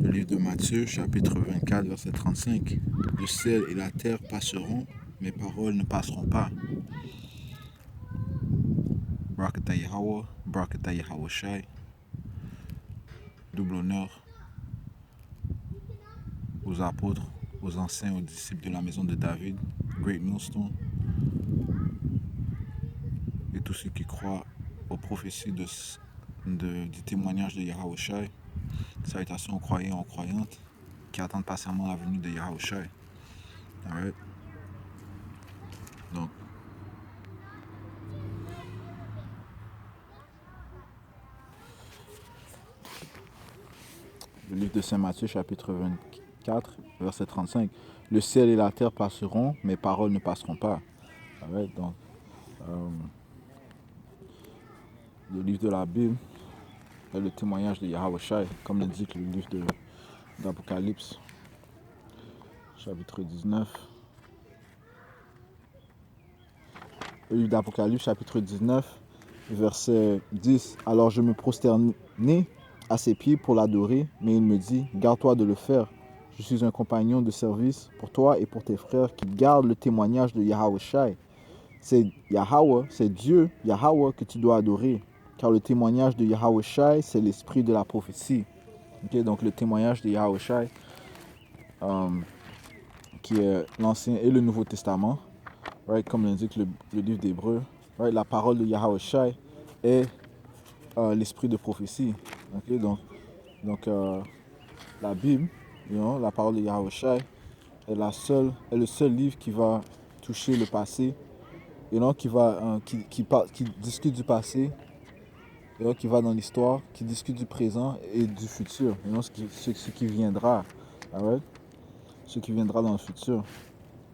Le livre de Matthieu, chapitre 24, verset 35. Le ciel et la terre passeront, mes paroles ne passeront pas. Barakata Yahweh, Barakata Yahweh Shai. Double honneur aux apôtres, aux anciens, aux disciples de la maison de David, Great Millstone, et tous ceux qui croient aux prophéties du témoignage de Yahweh Shai. Salutations aux croyants et aux croyantes qui attendent patiemment la venue de Yahweh Shai. Alright. Donc, le livre de Saint Matthieu, chapitre 24, verset 35. Le ciel et la terre passeront, mes paroles ne passeront pas. Alright. Donc, le livre de la Bible est le témoignage de Yahweh Shai, comme l'indique le livre d'Apocalypse, chapitre 19. Le livre d'Apocalypse, chapitre 19, verset 10. Alors je me prosternai à ses pieds pour l'adorer, mais il me dit, garde-toi de le faire. Je suis un compagnon de service pour toi et pour tes frères qui gardent le témoignage de Yahweh Shai. C'est Yahweh, c'est Dieu, Yahweh, que tu dois adorer. Car le témoignage de Yahweh Shai, c'est l'esprit de la prophétie. Okay, donc le témoignage de Yahweh Shai, qui est l'Ancien et le Nouveau Testament, right, comme l'indique le livre d'Hébreux, right, la parole de Yahweh Shai est l'esprit de prophétie. Okay, donc la Bible, la parole de Yahweh Shai, est le seul livre qui va toucher le passé, qui discute du passé, qui va dans l'histoire, qui discute du présent et du futur, ce qui viendra, right? Ce qui viendra dans le futur.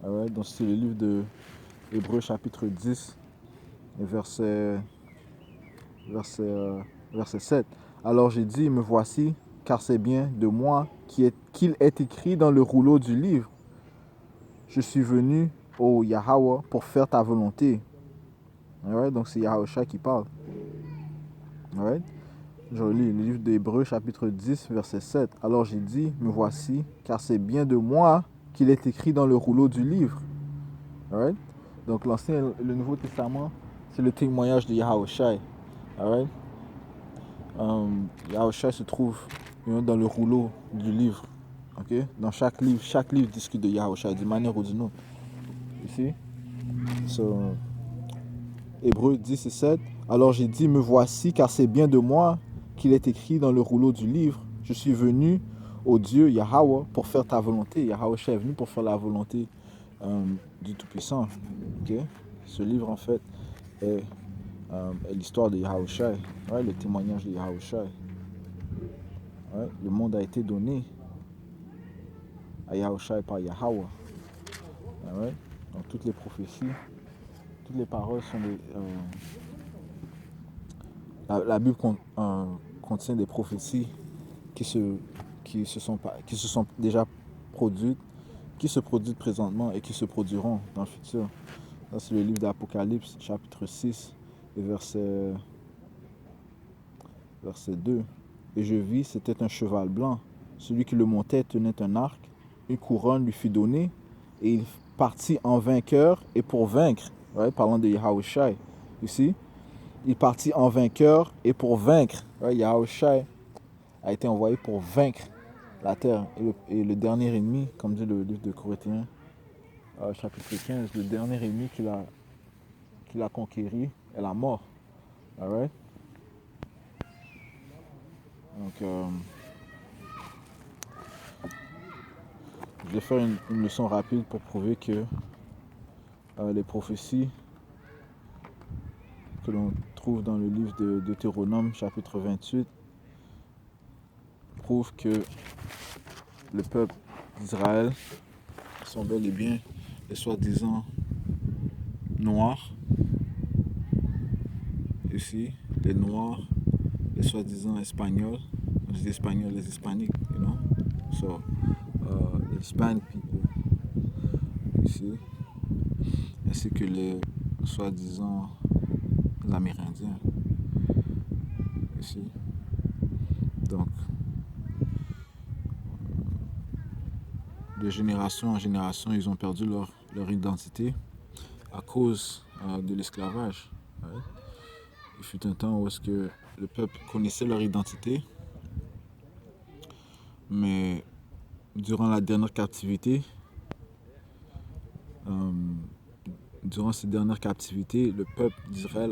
Right? Donc c'est le livre de Hébreux chapitre 10, verset 7. Alors j'ai dit, me voici, car c'est bien de moi qu'il est écrit dans le rouleau du livre. Je suis venu, ô Yahweh, pour faire ta volonté. Right? Donc c'est Yahweh Shai qui parle. Right? Je lis le livre d'Hébreux chapitre 10, verset 7. Alors j'ai dit, me voici, car c'est bien de moi qu'il est écrit dans le rouleau du livre. Right? Donc l'Ancien et le Nouveau Testament, c'est le témoignage de Yahweh Shai. Right? Yahweh Shai se trouve dans le rouleau du livre. Okay? Dans chaque livre discute de Yahweh Shai d'une manière ou d'une autre. Ici, Hébreux 10 et 7. Alors j'ai dit, me voici, car c'est bien de moi qu'il est écrit dans le rouleau du livre. Je suis venu, ô Dieu, Yahweh, pour faire ta volonté. Yahweh Shai est venu pour faire la volonté du Tout-Puissant. Okay? Ce livre, en fait, est l'histoire de Yahweh Shai, right? Le témoignage de Yahweh Shai. Right? Le monde a été donné à Yahweh Shai par Yahweh. Right? Donc toutes les prophéties, toutes les paroles sont des... la Bible contient des prophéties qui se sont déjà produites, qui se produisent présentement et qui se produiront dans le futur. Ça, c'est le livre d'Apocalypse, chapitre 6, et verset 2. Et je vis, c'était un cheval blanc. Celui qui le montait tenait un arc. Une couronne lui fut donnée. Et il partit en vainqueur et pour vaincre. Right? Parlant de Yahweh Shai. Ici, il partit en vainqueur et pour vaincre. Right? Yahweh Shai a été envoyé pour vaincre la terre. Et le dernier ennemi, comme dit le livre de Corinthiens, chapitre 15, le dernier ennemi qu'il a conquéri est la mort. Alright? Donc, je vais faire une leçon rapide pour prouver que les prophéties que l'on trouve dans le livre de Deutéronome, chapitre 28, prouvent que le peuple d'Israël sont bel et bien les soi-disant noirs. Ici, les noirs, les soi-disant espagnols, les espagnols, les hispaniques, So, les Hispanic people, ici, ainsi que les soi-disant Amérindiens. Ici. Donc, de génération en génération, ils ont perdu leur identité à cause de l'esclavage. Ouais. Il fut un temps où est-ce que le peuple connaissait leur identité, mais durant la dernière captivité, euh, durant cette dernière captivité, le peuple d'Israël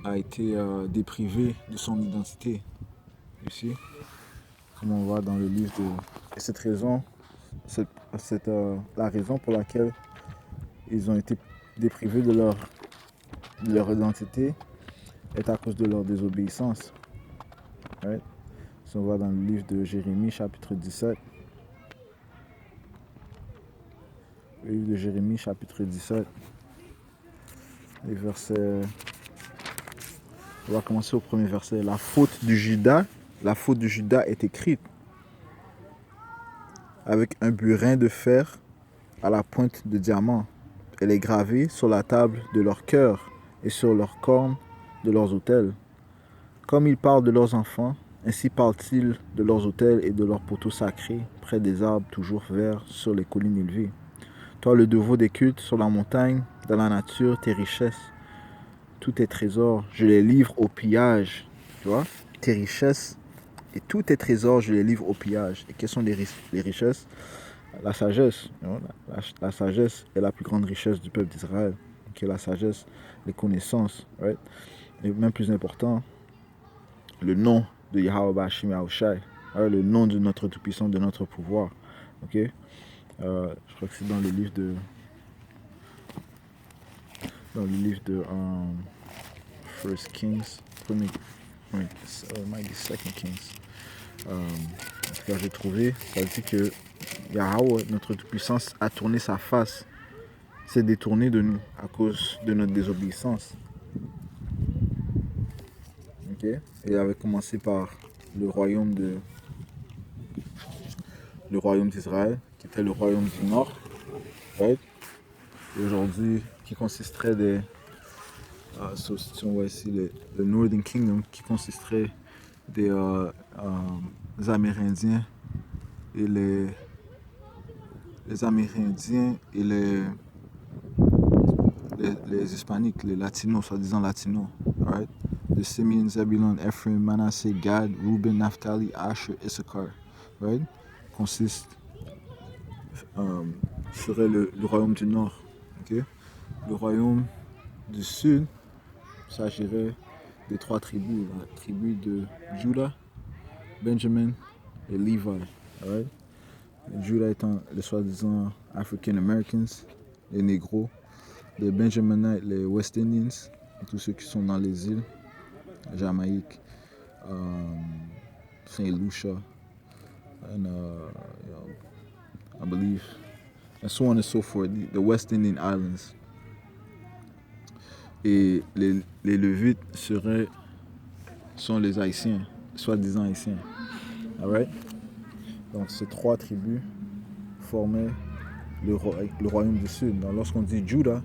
a été déprivé de son identité. Ici, comme on voit dans le livre de... Et cette raison, la raison pour laquelle ils ont été déprivés de leur identité est à cause de leur désobéissance. Right? Si on voit dans le livre de Jérémie, chapitre 17. Le livre de Jérémie, chapitre 17. Les versets... On va commencer au premier verset. La faute du Juda est écrite avec un burin de fer à la pointe de diamant. Elle est gravée sur la table de leur cœur et sur leurs cornes de leurs autels. Comme ils parlent de leurs enfants, ainsi parlent-ils de leurs autels et de leurs poteaux sacrés, près des arbres toujours verts sur les collines élevées. Toi, le dévot des cultes, sur la montagne, dans la nature, tes richesses, tous tes trésors, je les livre au pillage. Tu vois, tes richesses et tous tes trésors, je les livre au pillage. Et quelles sont les richesses? La sagesse. La sagesse est la plus grande richesse du peuple d'Israël. Okay, la sagesse, les connaissances. Right? Et même plus important, le nom de Yahweh Bashim Yahushai. Le nom de notre Tout-Puissant, de notre pouvoir. Okay? Je crois que c'est dans le livre de... First Kings. Might be Second Kings. En tout cas, j'ai trouvé, ça dit que Yahweh, notre Tout-Puissance, a tourné sa face, s'est détourné de nous à cause de notre désobéissance. Okay? Et il avait commencé par le royaume d'Israël, qui était le royaume du Nord, right? Et aujourd'hui, qui consisterait des... si on voit ici le Northern Kingdom, qui consisterait des Amérindiens et les Amérindiens et les Hispaniques, les Latinos, soi-disant Latinos, right? De Simeon, Zebulon, Ephraim, Manasseh, Gad, Reuben, Naphtali, Asher, Issachar, right? Consiste serait le royaume du Nord, okay? Le royaume du Sud s'agirait des trois tribus, la tribu de Judah, Benjamin et Levi, right? Judah étant les soi-disant African Americans, les négros, les Benjaminites, les West Indians, tous ceux qui sont dans les îles, Jamaïque, Saint Lucia, and I believe, and so on and so forth, the West Indian Islands. Et les Lévites sont les Haïtiens, soi-disant Haïtiens. Alright? Donc ces trois tribus formaient le royaume du Sud. Donc, lorsqu'on dit Judah,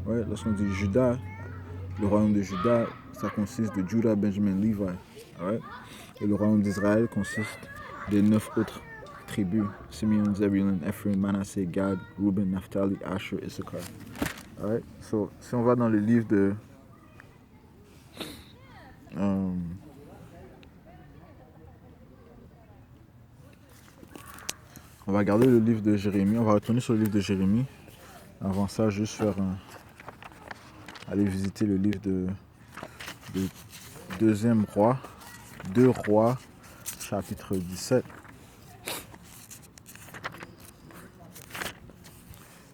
right? Lorsqu'on dit Juda, le royaume de Juda, ça consiste de Judah, Benjamin, Levi. Right? Et le royaume d'Israël consiste des 9 autres tribus: Simeon, Zebulun, Ephraim, Manasseh, Gad, Reuben, Naphtali, Asher, Issachar. Right? So, si on va dans le livre de on va regarder le livre de Jérémie, on va retourner sur le livre de Jérémie. Avant ça, juste aller visiter le livre de Deuxième Roi, 2 Rois, chapitre 17.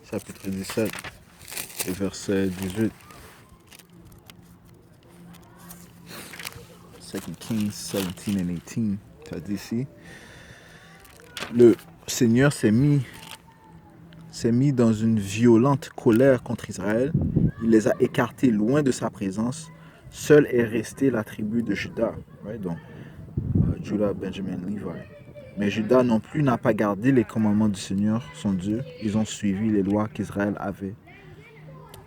Chapitre 17, et verset 18. 2 Kings 17 and 18, ça dit ici. Le Seigneur s'est mis dans une violente colère contre Israël. Il les a écartés loin de sa présence. Seule est restée la tribu de Juda. Right? Donc, Judah, Benjamin, Levi. Mais Juda non plus n'a pas gardé les commandements du Seigneur, son Dieu. Ils ont suivi les lois qu'Israël avait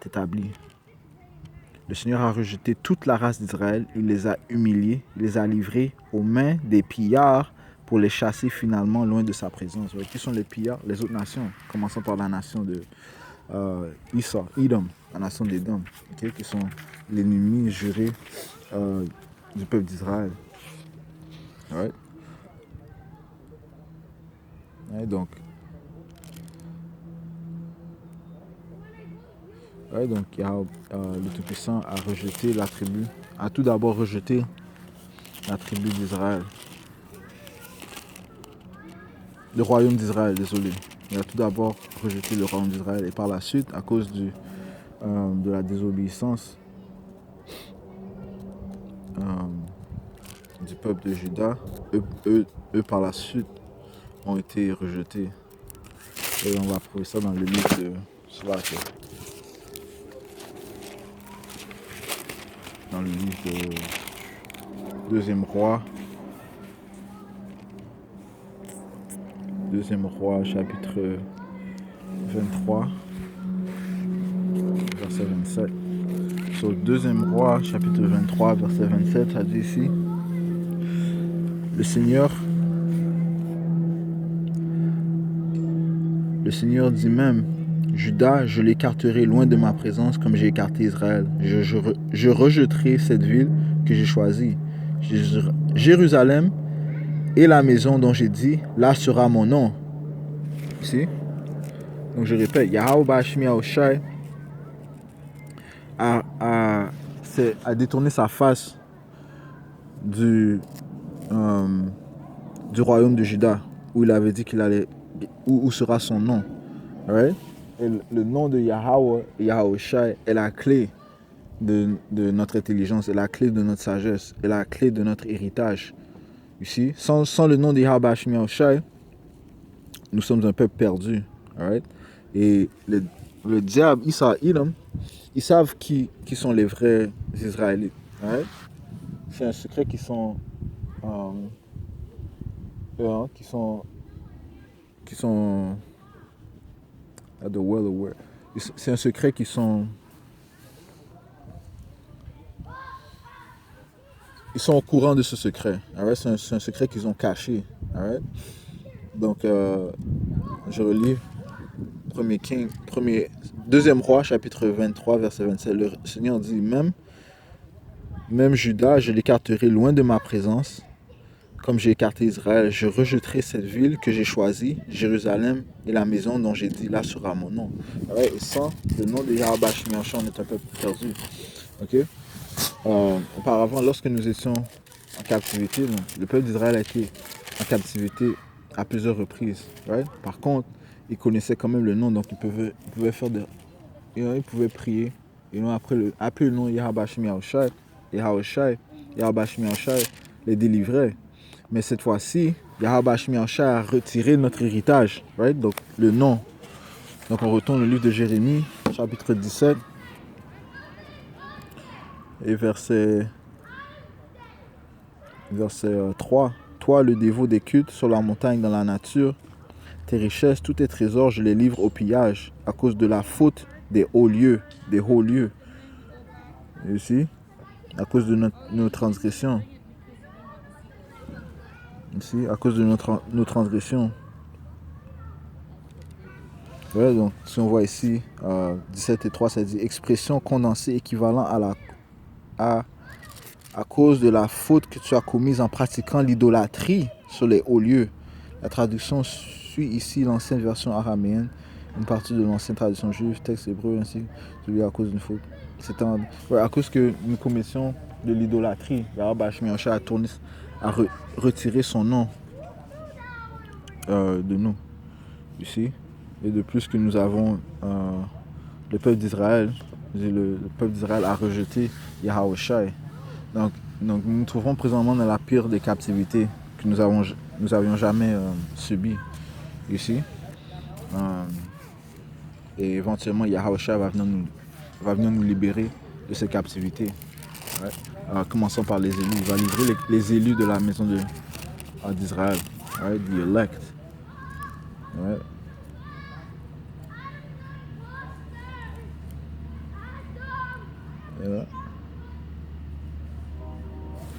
établies. Le Seigneur a rejeté toute la race d'Israël, il les a humiliés, il les a livrés aux mains des pillards pour les chasser finalement loin de sa présence. Qui sont les pillards? Les autres nations, commençant par la nation de Esau, Edom, la nation d'Édom, okay, qui sont l'ennemi juré du peuple d'Israël. Right? Ouais, donc le Tout-Puissant a rejeté la tribu, a tout d'abord rejeté la tribu d'Israël. Le royaume d'Israël, désolé. Il a tout d'abord rejeté le royaume d'Israël et par la suite, à cause de la désobéissance du peuple de Juda, eux par la suite ont été rejetés. Et on va trouver ça dans le livre de Slack. Dans le livre de Deuxième Roi, chapitre 23, verset 27. Sur le Deuxième Roi, chapitre 23, verset 27, ça dit ici, le Seigneur dit même, Juda, je l'écarterai loin de ma présence comme j'ai écarté Israël. Je rejetterai cette ville que j'ai choisie. Jérusalem et la maison dont j'ai dit, là sera mon nom. Ici. Donc je répète, Yahweh Bashmi Aoshai a détourné sa face du royaume de Juda, où il avait dit qu'il allait, où sera son nom. Right? Et le nom de Yahweh, Yahushai, est la clé de notre intelligence, est la clé de notre sagesse, est la clé de notre héritage. Ici, sans le nom de Yahweh Bashmi Aoshai, nous sommes un peuple perdu. Right? Et le diable, Esau, Edom, ils savent qui sont les vrais Israélites. Right? C'est un secret qui sont c'est un secret qui sont ils sont au courant de ce secret. Right? C'est un secret qu'ils ont caché. Right? Donc je relis Deuxième Roi, chapitre 23, verset 27. Le Seigneur dit, même Juda, je l'écarterai loin de ma présence. Comme j'ai écarté Israël, je rejetterai cette ville que j'ai choisie, Jérusalem, et la maison dont j'ai dit, là sera mon nom. Ouais, et sans le nom de Yahweh Bashmi Aoshai, on est un peu perdu. Okay? Auparavant, lorsque nous étions en captivité, le peuple d'Israël a été en captivité à plusieurs reprises. Right? Par contre, ils connaissaient quand même le nom, donc ils pouvaient faire ils pouvaient prier. Ils ont appelé le nom Yahweh Bashmi Aoshai, Yahweh Bashmi Aoshai les délivrait. Mais cette fois-ci, Yahweh Bashmi Aoshai a retiré notre héritage, right? Donc le nom. Donc on retourne au livre de Jérémie, chapitre 17, et verset 3. Toi, le dévot des cultes sur la montagne dans la nature, tes richesses, tous tes trésors, je les livre au pillage à cause de la faute des hauts lieux. Et ici, à cause de nos transgressions. Ici, à cause de nos transgressions. Ouais, donc si on voit ici, 17 et 3, ça dit expression condensée équivalent à cause de la faute que tu as commise en pratiquant l'idolâtrie sur les hauts lieux. La traduction suit ici l'ancienne version araméenne, une partie de l'ancienne traduction juive, texte hébreu ainsi, celui à cause d'une faute. C'est à cause que nous commettions de l'idolâtrie. Yahweh Bashmi Aoshai a retiré son nom de nous, ici. Et de plus que nous avons le peuple d'Israël, a rejeté Yahushai. Donc nous nous trouvons présentement dans la pire des captivités que nous avions jamais subies ici. Et éventuellement Yahushai va venir nous libérer de ces captivités. Ouais. Commençons par les élus. Il va livrer les élus de la maison d'Israël. Right? The elect. Ouais. Yeah.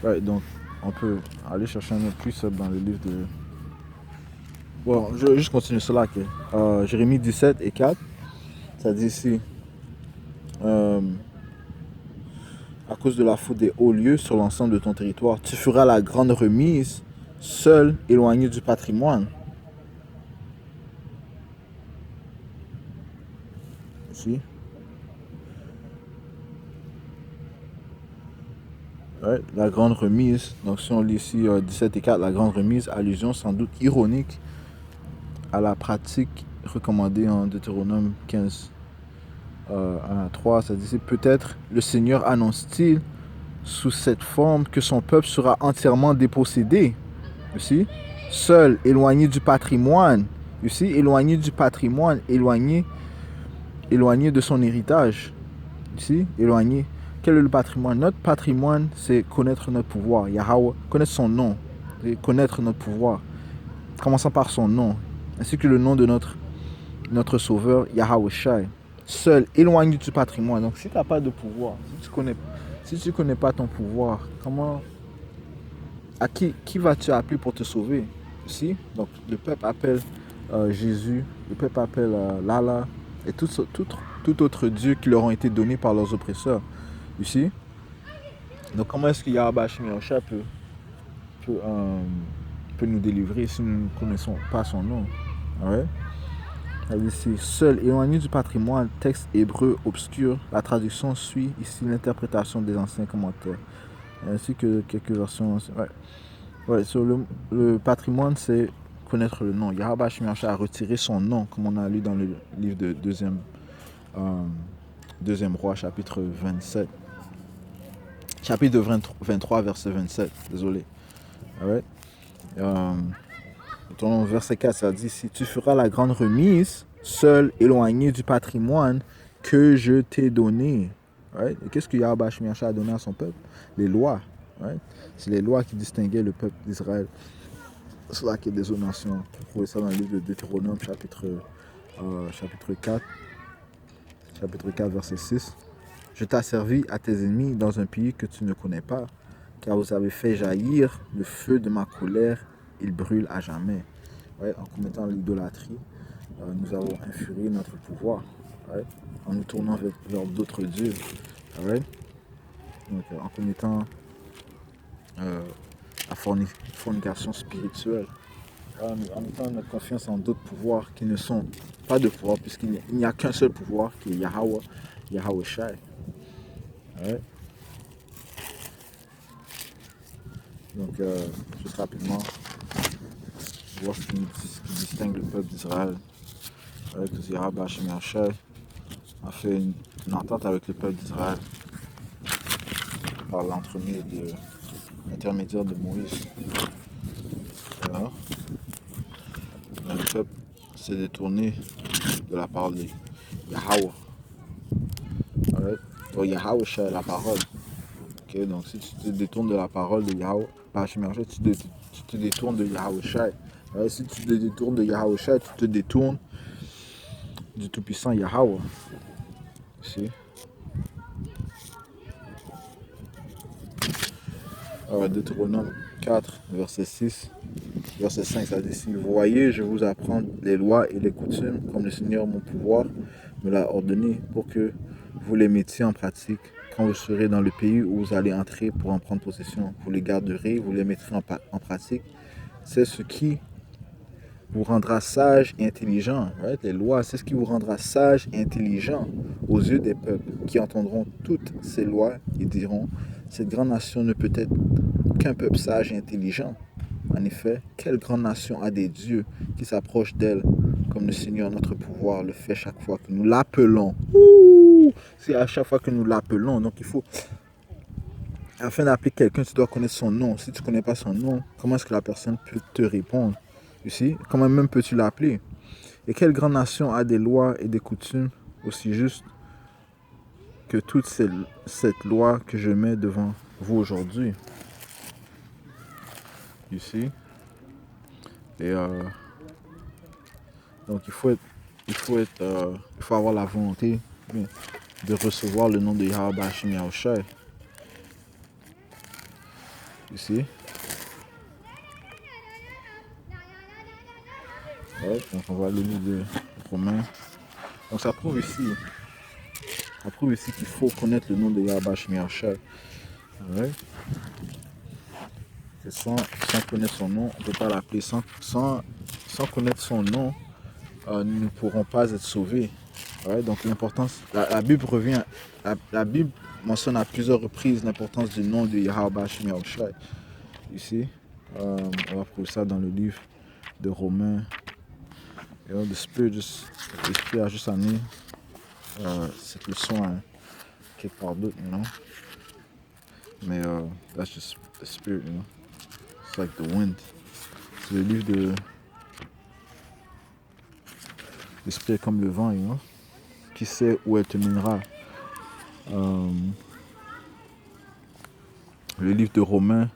Ouais, donc on peut aller chercher un autre precept dans le livre de... Bon, je vais juste continuer cela. Jérémie 17 et 4, ça dit ici, euh, à cause de la faute des hauts lieux sur l'ensemble de ton territoire, tu feras la grande remise, seul, éloigné du patrimoine. Ici. Ouais, la grande remise. Donc si on lit ici 17 et 4, la grande remise, allusion sans doute ironique à la pratique recommandée en Deutéronome 15, 1 à 3. Ça dit peut-être le Seigneur annonce-t-il sous cette forme que son peuple sera entièrement dépossédé. Ici, seul, éloigné du patrimoine. Ici, éloigné du patrimoine, éloigné de son héritage. Ici, éloigné. Quel est le patrimoine? Notre patrimoine, c'est connaître notre pouvoir. Yahweh, connaître son nom, connaître notre pouvoir. Commençant par son nom, ainsi que le nom de notre sauveur, Yahweh Shai. Seul, éloigné du patrimoine. Donc, si tu n'as pas de pouvoir, si tu connais pas ton pouvoir, à qui vas-tu appeler pour te sauver? Ici, donc le peuple appelle Jésus, le peuple appelle l'Allah et tout autre Dieu qui leur ont été donnés par leurs oppresseurs. Ici, donc comment est-ce que Yahweh Shem Yahushua peut nous délivrer si nous ne connaissons pas son nom? Ouais. Ici, seul, éloigné du patrimoine, texte hébreu obscur, la traduction suit ici l'interprétation des anciens commentaires, ainsi que quelques versions. Ouais. Ouais, sur le patrimoine, c'est connaître le nom. Yahweh Shem Yahushua a retiré son nom, comme on a lu dans le livre de deuxième roi, chapitre 27. Chapitre 23, verset 27. Désolé. Ouais. Verset 4, ça dit, si tu feras la grande remise, seul, éloigné du patrimoine que je t'ai donné. Right? Et qu'est-ce que Yahweh Shem Yahushua a donné à son peuple? Les lois. Right? C'est les lois qui distinguaient le peuple d'Israël. C'est là qu'il y a des autres nations. Vous trouvez ça dans le livre de Deutéronome, chapitre 4. Chapitre 4, verset 6. Je t'ai servi à tes ennemis dans un pays que tu ne connais pas, car vous avez fait jaillir le feu de ma colère, il brûle à jamais. Ouais, en commettant l'idolâtrie, nous avons infurié notre pouvoir, ouais, en nous tournant vers d'autres dieux. Ouais. Donc, en commettant la fornication spirituelle, en mettant notre confiance en d'autres pouvoirs qui ne sont pas de pouvoir, puisqu'il n'y a qu'un seul pouvoir qui est Yahweh Shai. Ouais. Donc, juste rapidement, voir ce qui distingue le peuple d'Israël. Avec que Yahweh Shem Yahushua a fait une entente avec le peuple d'Israël par l'intermédiaire de Moïse. Alors, le peuple s'est détourné de la parole de Yahweh. Ouais. Donc Yahweh Shai, la parole. Okay, donc si tu te détournes de la parole de Yahweh, tu te détournes de Yahweh Shai. Ouais, si tu te détournes de Yahweh Shai, tu te détournes du tout-puissant Yahweh. Ici. Deutéronome 4, verset 6, verset 5, ça dit ici, voyez, je vous apprends les lois et les coutumes, comme le Seigneur, mon pouvoir, me l'a ordonné, pour que vous les mettiez en pratique quand vous serez dans le pays où vous allez entrer pour en prendre possession. Vous les garderez, vous les mettrez en pratique. C'est ce qui vous rendra sage et intelligent. Right? Les lois, c'est ce qui vous rendra sage et intelligent aux yeux des peuples qui entendront toutes ces lois et diront, cette grande nation ne peut être qu'un peuple sage et intelligent. En effet, quelle grande nation a des dieux qui s'approchent d'elle, comme le Seigneur, notre pouvoir, le fait chaque fois que nous l'appelons. C'est à chaque fois que nous l'appelons. Donc il faut, afin d'appeler quelqu'un, tu dois connaître son nom. Si tu ne connais pas son nom, comment est-ce que la personne peut te répondre? Ici, comment même peux-tu l'appeler? Et quelle grande nation a des lois et des coutumes aussi justes que toute cette loi que je mets devant vous aujourd'hui? Ici. Et donc il faut avoir la volonté de recevoir le nom de Yahweh Shem Yahushua. Ici. Ouais, donc on voit le livre de Romains. Donc ça prouve ici qu'il faut connaître le nom de Yahweh Shemi Yahushua. Ouais. Sans connaître son nom, on ne peut pas l'appeler. Sans connaître son nom, nous ne pourrons pas être sauvés. Ouais, donc l'importance, la Bible revient, la Bible mentionne à plusieurs reprises l'importance du nom de Yahweh Shemi Yahushua. Ici, on va trouver ça dans le livre de Romains. L'esprit a juste amené cette leçon quelque part d'autre, Mais that's just the spirit, It's like the wind. C'est le livre de l'esprit est comme le vent, Qui sait où elle te mènera. Le livre de Romains,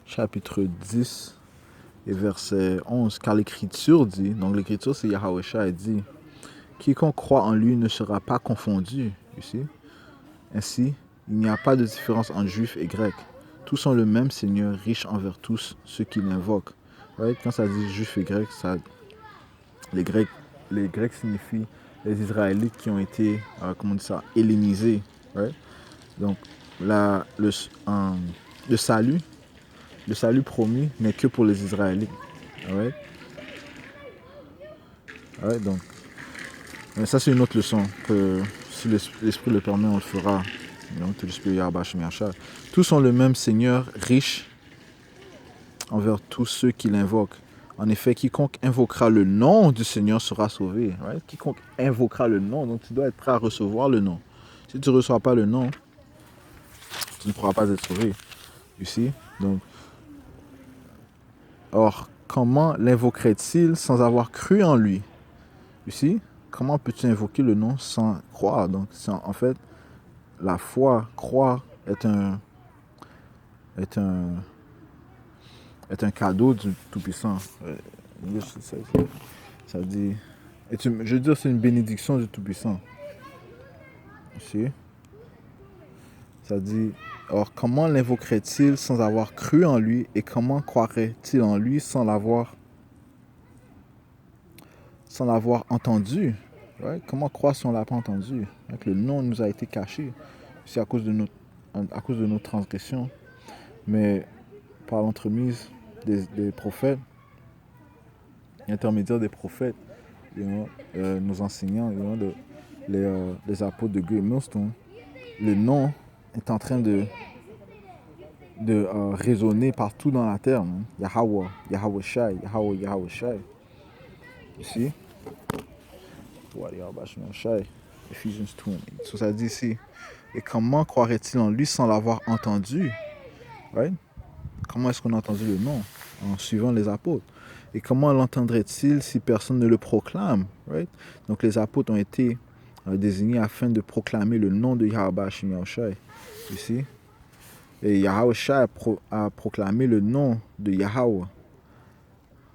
chapitre 10 et verset 11, car l'écriture dit, donc l'écriture c'est Yahweh Shai dit, quiconque croit en lui ne sera pas confondu, ici. Ainsi, il n'y a pas de différence entre juifs et grecs. Tous sont le même Seigneur, riche envers tous ceux qui l'invoquent. Right? Quand ça dit juifs et grecs, les grecs signifient les Israélites qui ont été, hellénisés. Right? Donc, le salut promis n'est que pour les Israélites. Right? Right? Donc, mais ça c'est une autre leçon que si l'Esprit le permet, on le fera. Tout l'Esprit Yahweh Shemi Yahushua. Tous sont le même Seigneur, riche envers tous ceux qui l'invoquent. En effet, quiconque invoquera le nom du Seigneur sera sauvé. Right? Quiconque invoquera le nom, donc tu dois être prêt à recevoir le nom. Si tu ne reçois pas le nom, tu ne pourras pas être sauvé. Ici, donc. Or, comment l'invoquerait-il sans avoir cru en lui? Ici, comment peux-tu invoquer le nom sans croire? Donc, en fait, la foi, croire, est un cadeau du Tout-Puissant. Ça dit, je veux dire, c'est une bénédiction du Tout-Puissant. Ici, ça dit, or comment l'invoquerait-il sans avoir cru en lui, et comment croirait-il en lui sans l'avoir entendu? Ouais? Comment croire si on ne l'a pas entendu? Donc, le nom nous a été caché. C'est à cause de notre transgression. Mais par l'entremise des prophètes, l'intermédiaire des prophètes, nos enseignants, les apôtres de Great Millstone, le nom est en train de résonner partout dans la terre. Yahweh, Yahweh Shai, Yahweh, Yahweh Shai. Ici, Ephesians 2. So ça dit ici, et comment croirait-il en lui sans l'avoir entendu? Right? Comment est-ce qu'on a entendu le nom? En suivant les apôtres. Et comment l'entendrait-il si personne ne le proclame? Right? Donc les apôtres ont été désignés afin de proclamer le nom de Yahweh Shemi Yahushua. Ici. Et Yahweh Shai a proclamé le nom de Yahweh.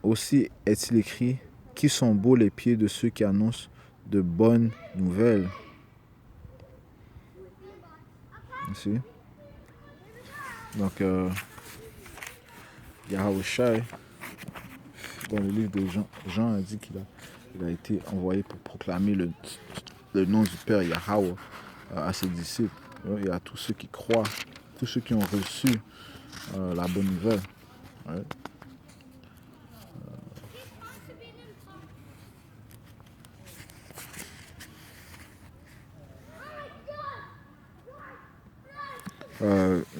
Aussi est-il écrit, qui sont beaux les pieds de ceux qui annoncent de bonnes nouvelles. Ici. Donc, Yahweh Shai, dans le livre de Jean a dit qu'il a été envoyé pour proclamer le nom du Père Yahweh à ses disciples et à tous ceux qui croient, tous ceux qui ont reçu la bonne nouvelle. Ouais.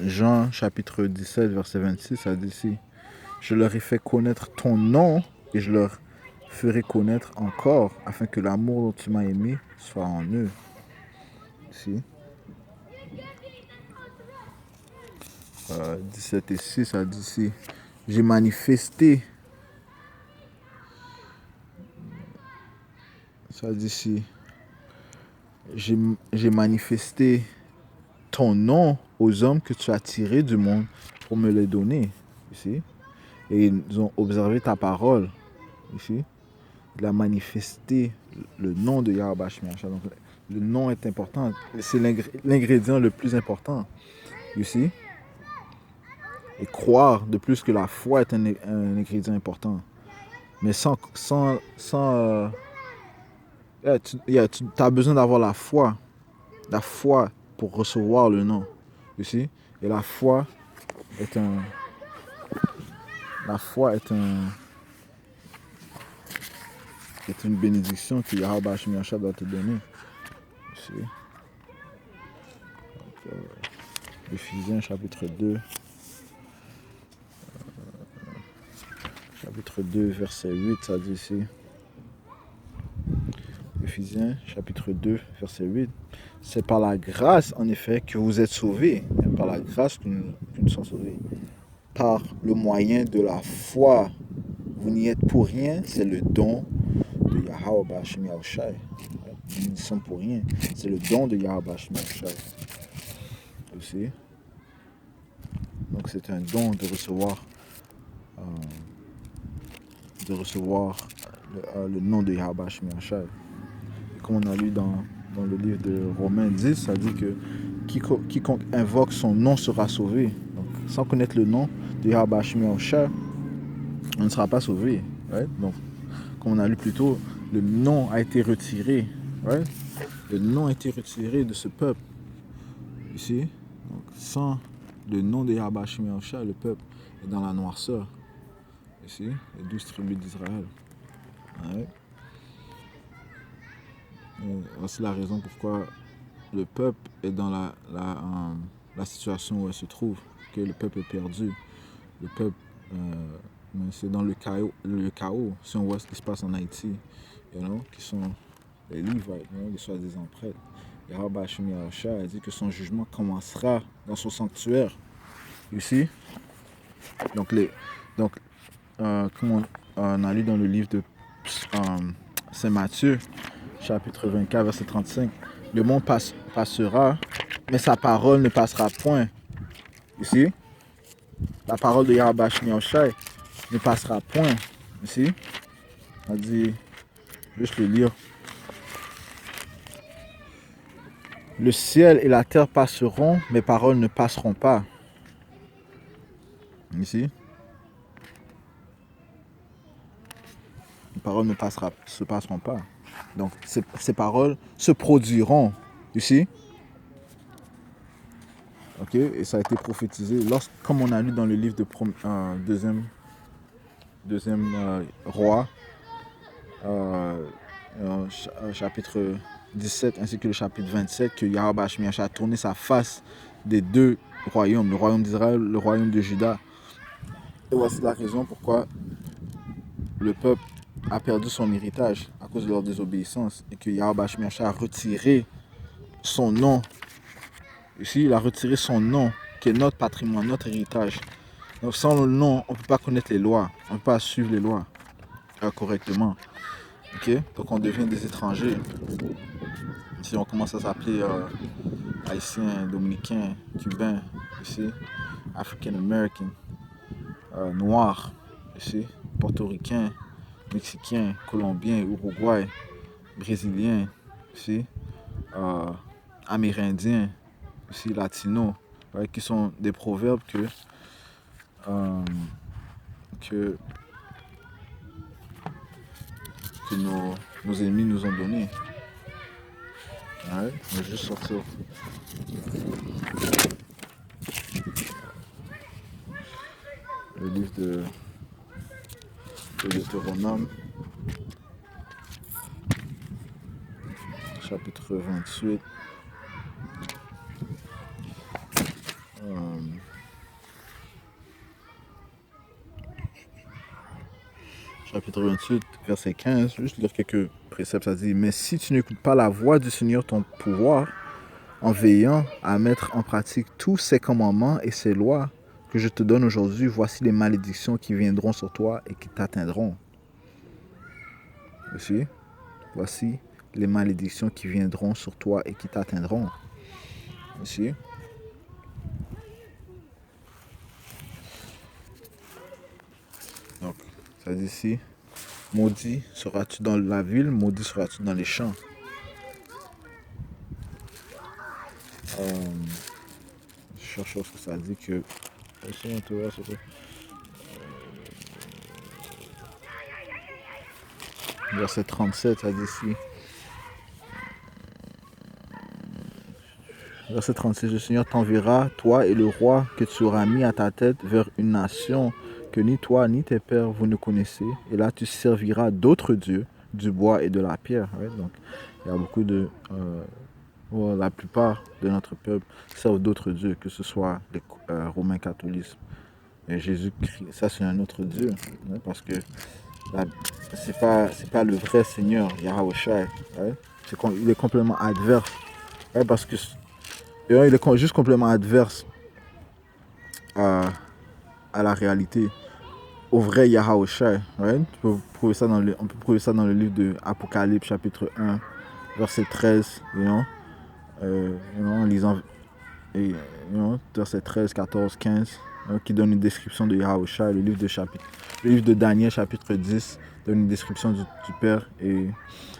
Jean chapitre 17 verset 26, ça dit ici, je leur ai fait connaître ton nom et je leur ferai connaître encore afin que l'amour dont tu m'as aimé soit en eux. Ici. 17 et 6, ça dit ici, j'ai manifesté, ça dit ici, j'ai manifesté ton nom aux hommes que tu as tirés du monde pour me les donner, ici. Et ils ont observé ta parole, ici. Il a manifesté le nom de Yahweh Shemi Yahushua. Donc, le nom est important. C'est l'ingrédient le plus important, ici. Et croire de plus que la foi est un ingrédient important. Mais tu as besoin d'avoir la foi pour recevoir le nom. Et la foi est une bénédiction que Yahweh Hashem Yahshua doit te donner. Donc, Éphésiens chapitre 2. Chapitre 2, verset 8, ça dit ici. Éphésiens chapitre 2, verset 8. C'est par la grâce, en effet, que vous êtes sauvés. Par la grâce que nous sommes sauvés. Par le moyen de la foi. Vous n'y êtes pour rien, c'est le don de Yahweh Hashem Yahshua. Nous n'y sommes pour rien, c'est le don de Yahweh Hashem Yahshua. Aussi. Donc c'est un don de recevoir le nom de Yahweh Hashem Yahshua. Comme on a lu dans le livre de Romains 10, ça dit que quiconque invoque son nom sera sauvé. Donc, sans connaître le nom de Yahweh Hashem Yahshua, on ne sera pas sauvé. Right? Donc, comme on a lu plus tôt, le nom a été retiré. Right? Le nom a été retiré de ce peuple. Ici, donc, sans le nom de Yahweh Hashem Yahshua, le peuple est dans la noirceur. Ici, les 12 tribus d'Israël. Right? C'est la raison pourquoi le peuple est dans la situation où elle se trouve, que le peuple est perdu. Le peuple, c'est dans le chaos, si on voit ce qui se passe en Haïti, qui sont les Levites, les soi-disant prêtres. Yahweh Hashem Yahshua a dit que son jugement commencera dans son sanctuaire. Ici, donc comme on a lu dans le livre de Saint Matthieu, chapitre 24, verset 35. Le monde passera, mais sa parole ne passera point. Ici, la parole de Yahweh Hashem Yahshua ne passera point. Ici, on dit, juste le lire. Le ciel et la terre passeront, mes paroles ne passeront pas. Ici, les paroles ne se passeront pas. Donc, ces paroles se produiront ici. Ok, et ça a été prophétisé comme on a lu dans le livre de deuxième roi, chapitre 17 ainsi que le chapitre 27, que Yahweh Hashem Yahshua a tourné sa face des deux royaumes, le royaume d'Israël, le royaume de Juda. Et voici la raison pourquoi le peuple a perdu son héritage à cause de leur désobéissance et que Yahweh Hashem Yahshua a retiré son nom. Ici, il a retiré son nom, qui est notre patrimoine, notre héritage. Donc sans le nom, on ne peut pas connaître les lois, on ne peut pas suivre les lois correctement. Okay? Donc on devient des étrangers. Si on commence à s'appeler haïtien, dominicain, cubain, ici, African American, noir, ici, portoricain, mexicain, colombien, uruguay, brésilien, ici, amérindien, ici, latino, ouais, qui sont des proverbes que nos ennemis nous ont donnés. Ouais, on va juste sortir. Le livre de Deutéronome, chapitre 28. Chapitre 28, verset 15, juste lire quelques préceptes, ça dit « Mais si tu n'écoutes pas la voix du Seigneur ton pouvoir, en veillant à mettre en pratique tous ses commandements et ses lois que je te donne aujourd'hui, voici les malédictions qui viendront sur toi et qui t'atteindront. » Ici, voici les malédictions qui viendront sur toi et qui t'atteindront. Ici. Donc, ça dit ici, maudit seras-tu dans la ville, maudit seras-tu dans les champs. Je cherche ce que ça dit que Le Seigneur te voit, s'il te plaît. Verset 37, ça dit ici. Verset 36, le Seigneur t'enverra, toi et le roi que tu auras mis à ta tête, vers une nation que ni toi ni tes pères vous ne connaissez. Et là, tu serviras d'autres dieux, du bois et de la pierre. Ouais, donc, il y a beaucoup de... la plupart de notre peuple servent d'autres dieux, que ce soit les Romains catholiques. Et Jésus-Christ, ça c'est un autre Dieu, hein, parce que la- c'est pas le vrai Seigneur, Yahweh Shai. Ouais. Il est complètement adverse. Ouais, parce que il est juste complètement adverse à, à la réalité, au vrai Yahweh Shai. Ouais. On peut prouver ça dans le livre de Apocalypse, chapitre 1, verset 13, en lisant verset 13, 14, 15, qui donne une description de Yahweh Shai. Le livre de Daniel, chapitre 10, donne une description du Père et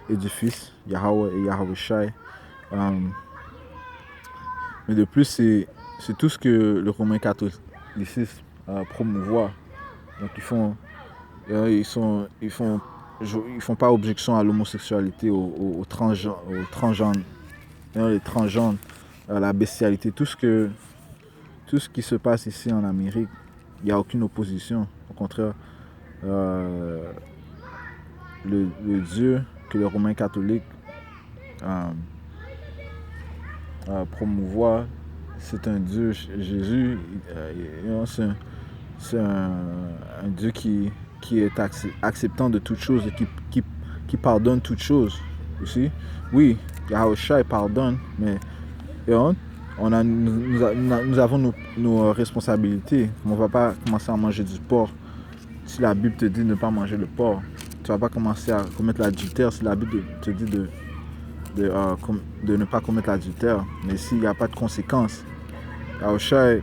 du Fils, Yahweh et Yahweh Shai. Mais de plus, c'est tout ce que le Romain catholicisme promouvoit. Donc ils font pas objection à l'homosexualité, aux transgenres, les transgenres, à la bestialité, tout ce qui se passe ici en Amérique, il n'y a aucune opposition. Au contraire, le Dieu que les Romains catholiques promouvoient, c'est un Dieu, Jésus, c'est un Dieu qui est acceptant de toutes choses et qui pardonne toutes choses. Aussi. Oui, Yahweh Shai pardonne, mais nous avons nos responsabilités. On ne va pas commencer à manger du porc. Si la Bible te dit de ne pas manger le porc, tu ne vas pas commencer à commettre l'adultère si la Bible te dit de ne pas commettre l'adultère. Mais s'il n'y a pas de conséquences, Yahushai,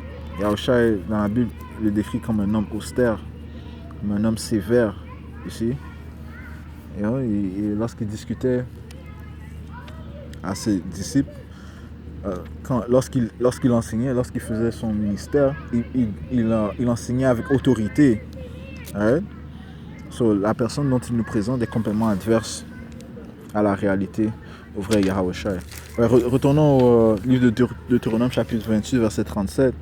dans la Bible, le décrit comme un homme austère, comme un homme sévère, ici. Et lorsqu'il discutait à ses disciples, lorsqu'il enseignait, lorsqu'il faisait son ministère, il enseignait avec autorité. Right? So, la personne dont il nous présente est complètement adverse à la réalité, au vrai Yahweh Shai. Retournons au livre de Deutéronome, chapitre 28, verset 37.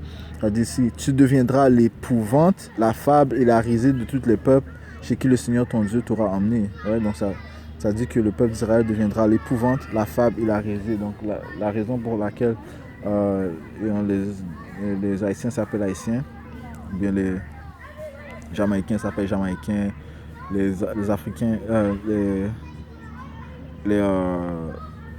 Ça dit ici, tu deviendras l'épouvante, la fable et la risée de tous les peuples chez qui le Seigneur ton Dieu t'aura emmené. Ouais, donc ça dit que le peuple d'Israël deviendra l'épouvante, la fable et la risée. Donc la raison pour laquelle les Haïtiens s'appellent Haïtiens, ou bien les Jamaïcains s'appellent Jamaïcains, les Africains,